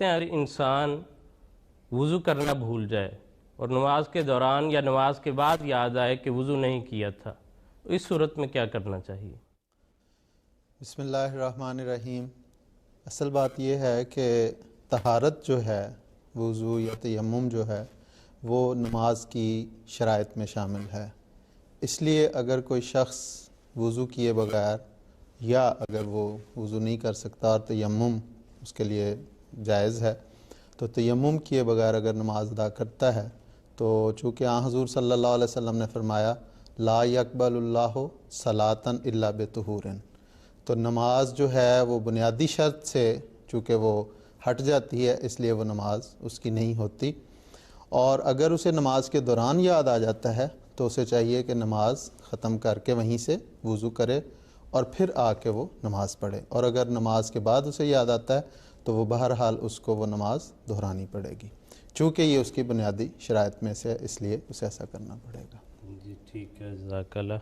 ہر انسان وضو کرنا بھول جائے اور نماز کے دوران یا نماز کے بعد یاد آئے کہ وضو نہیں کیا تھا، اس صورت میں کیا کرنا چاہیے؟ بسم اللہ الرحمن الرحیم۔ اصل بات یہ ہے کہ طہارت جو ہے، وضو یا تیمم جو ہے، وہ نماز کی شرائط میں شامل ہے۔ اس لیے اگر کوئی شخص وضو کیے بغیر یا اگر وہ وضو نہیں کر سکتا اور تیمم اس کے لیے جائز ہے، تو تیمم کیے بغیر اگر نماز ادا کرتا ہے تو چونکہ حضور صلی اللہ علیہ وسلم نے فرمایا لا یقبل اللہ صلاۃ الا بطہور، تو نماز جو ہے وہ بنیادی شرط سے چونکہ وہ ہٹ جاتی ہے، اس لیے وہ نماز اس کی نہیں ہوتی۔ اور اگر اسے نماز کے دوران یاد آ جاتا ہے تو اسے چاہیے کہ نماز ختم کر کے وہیں سے وضو کرے اور پھر آ کے وہ نماز پڑھے، اور اگر نماز کے بعد اسے یاد آتا ہے تو وہ بہرحال اس کو وہ نماز دہرانی پڑے گی، چونکہ یہ اس کی بنیادی شرائط میں سے ہے، اس لیے اسے ایسا کرنا پڑے گا۔ جی ٹھیک ہے، جزاک اللہ۔